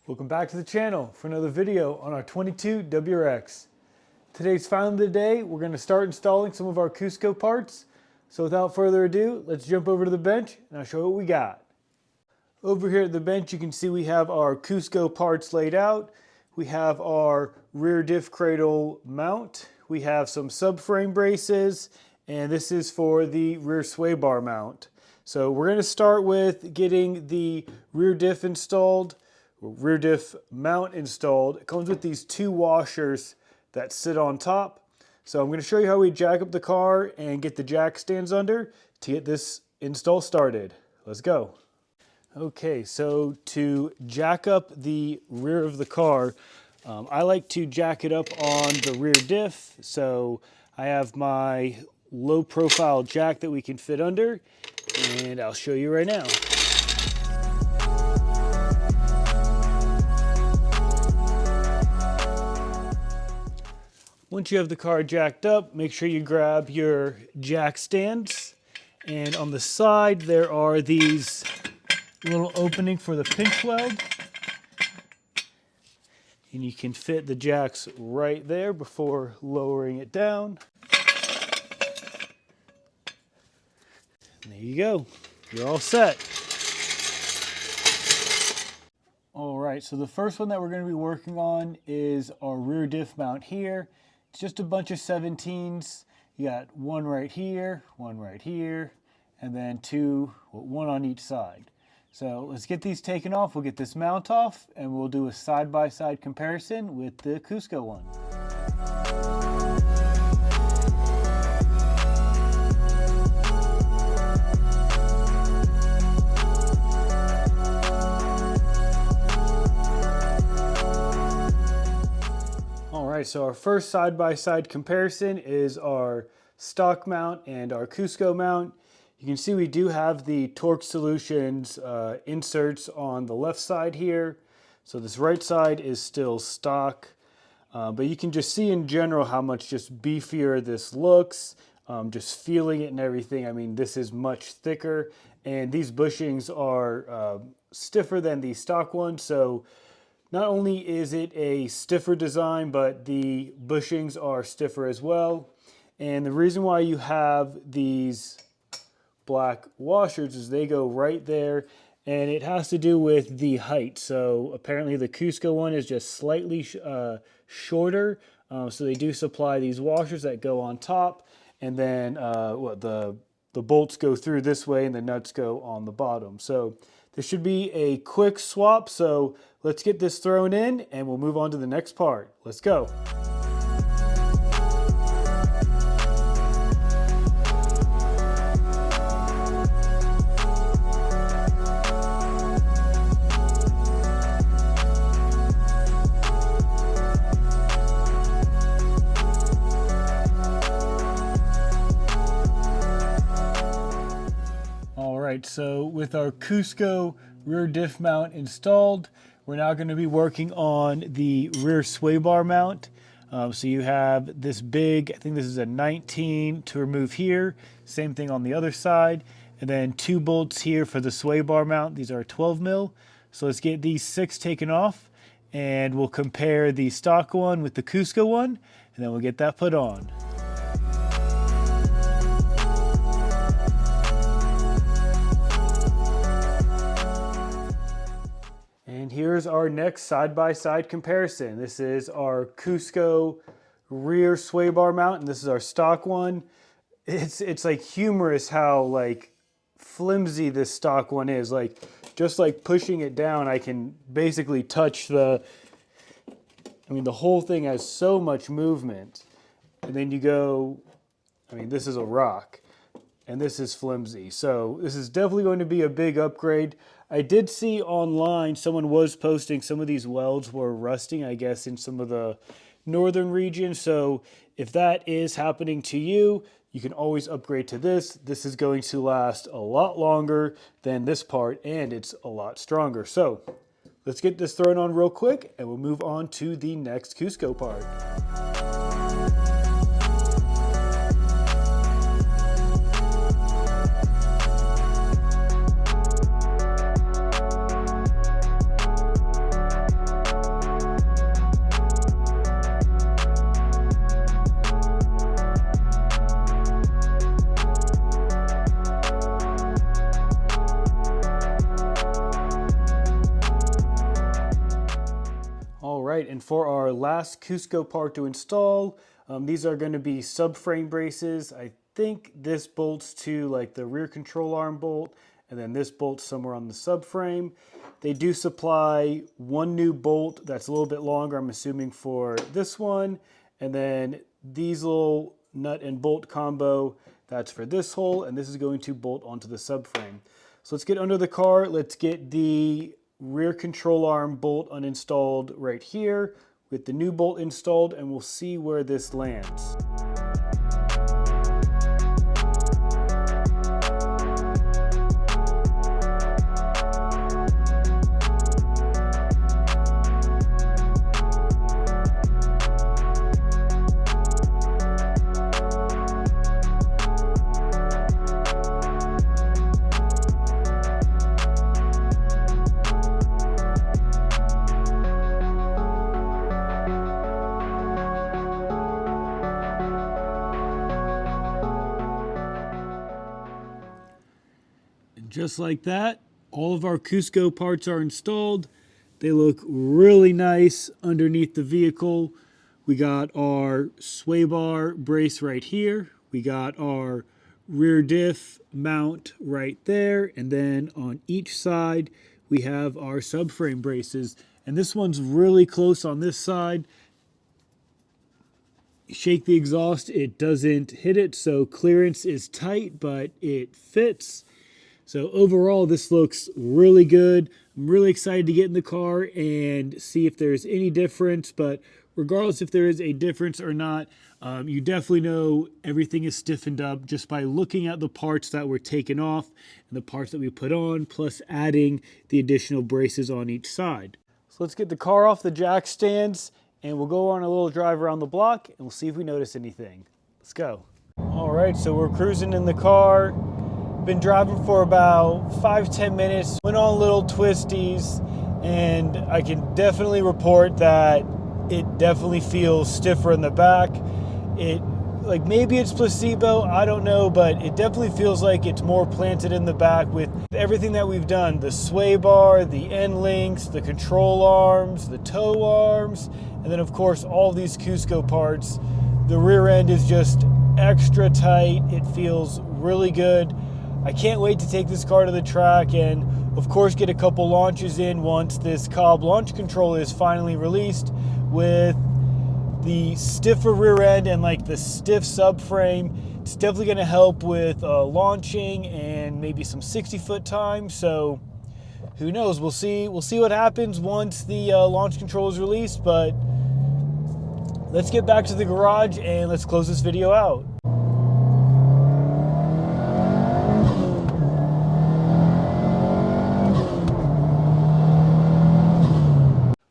Welcome back to the channel for another video on our 22 WRX. Today's finally the day. We're going to start installing some of our Cusco parts. So without further ado, let's jump over to the bench and I'll show you what we got. Over here at the bench you can see we have our Cusco parts laid out. We have our rear diff cradle mount. We have some subframe braces, and this is for the rear sway bar mount. So we're going to start with getting the rear diff installed. Rear diff mount installed. It comes with these two washers that sit on top. So I'm going to show you how we jack up the car and get the jack stands under to get this install started. Let's go. Okay, so to jack up the rear of the car, I like to jack it up on the rear diff. So I have my low profile jack that we can fit under, and I'll show you right now. Once you have the car jacked up, make sure you grab your jack stands. And on the side, there are these little opening for the pinch weld. And you can fit the jacks right there before lowering it down. And there you go. You're all set. All right, so the first one that we're going to be working on is our rear diff mount here. It's just a bunch of 17s. You got one right here, and then one on each side. So let's get these taken off. We'll get this mount off, and we'll do a side-by-side comparison with the Cusco one. So our first side-by-side comparison is our stock mount and our Cusco mount. You can see we do have the Torque Solutions inserts on the left side here. So this right side is still stock, but you can just see in general how much just beefier this looks. Just feeling it and everything. I mean, this is much thicker, and these bushings are stiffer than the stock one. So not only is it a stiffer design, but the bushings are stiffer as well. And the reason why you have these black washers is they go right there, and it has to do with the height. So apparently the Cusco one is just slightly shorter, so they do supply these washers that go on top, and then the bolts go through this way and the nuts go on the bottom. So this should be a quick swap, so let's get this thrown in and we'll move on to the next part. Let's go. So with our Cusco rear diff mount installed, we're now going to be working on the rear sway bar mount. So you have this big, I think this is a 19 to remove here, same thing on the other side, and then two bolts here for the sway bar mount. These are 12 mil. So let's get these 6 taken off, and we'll compare the stock one with the Cusco one, and then we'll get that put on. And here's our next side-by-side comparison. This is our Cusco rear sway bar mount, and this is our stock one. It's like humorous how like flimsy this stock one is. Like just like pushing it down, I can basically touch the whole thing has so much movement. And then you go, this is a rock, and this is flimsy. So this is definitely going to be a big upgrade. I did see online someone was posting some of these welds were rusting, I guess, in some of the northern region. So if that is happening to you, you can always upgrade to this. This is going to last a lot longer than this part, and it's a lot stronger. So let's get this thrown on real quick, and we'll move on to the next Cusco part. right, and for our last Cusco part to install, these are going to be subframe braces. I think this bolts to like the rear control arm bolt, and then this bolts somewhere on the subframe. They do supply one new bolt that's a little bit longer, I'm assuming for this one, and then these little nut and bolt combo, that's for this hole, and this is going to bolt onto the subframe. So let's get under the car. Let's get the rear control arm bolt uninstalled right here with the new bolt installed, and we'll see where this lands. Just like that, all of our Cusco parts are installed. They look really nice underneath the vehicle. We got our sway bar brace right here. We got our rear diff mount right there. And then on each side, we have our subframe braces. And this one's really close on this side. Shake the exhaust, it doesn't hit it, so clearance is tight, but it fits. So overall, this looks really good. I'm really excited to get in the car and see if there's any difference, but regardless if there is a difference or not, you definitely know everything is stiffened up just by looking at the parts that were taken off and the parts that we put on, plus adding the additional braces on each side. So let's get the car off the jack stands and we'll go on a little drive around the block and we'll see if we notice anything. Let's go. All right, so we're cruising in the car. Been driving for about 5-10 minutes, went on little twisties, and I can definitely report that it definitely feels stiffer in the back. Like maybe it's placebo, I don't know, but it definitely feels like it's more planted in the back with everything that we've done. The sway bar, the end links, the control arms, the toe arms, and then of course all these Cusco parts. The rear end is just extra tight. It feels really good. I can't wait to take this car to the track and of course get a couple launches in once this Cobb launch control is finally released with the stiffer rear end and like the stiff subframe. It's definitely going to help with launching and maybe some 60-foot time. So who knows? We'll see what happens once the launch control is released, but let's get back to the garage and let's close this video out.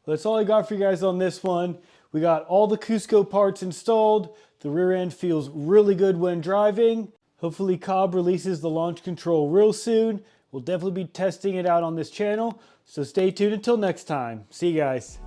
That's all I got for you guys on this one. We got all the Cusco parts installed. The rear end feels really good when driving. Hopefully Cobb releases the launch control real soon. We'll definitely be testing it out on this channel. So stay tuned until next time. See you guys.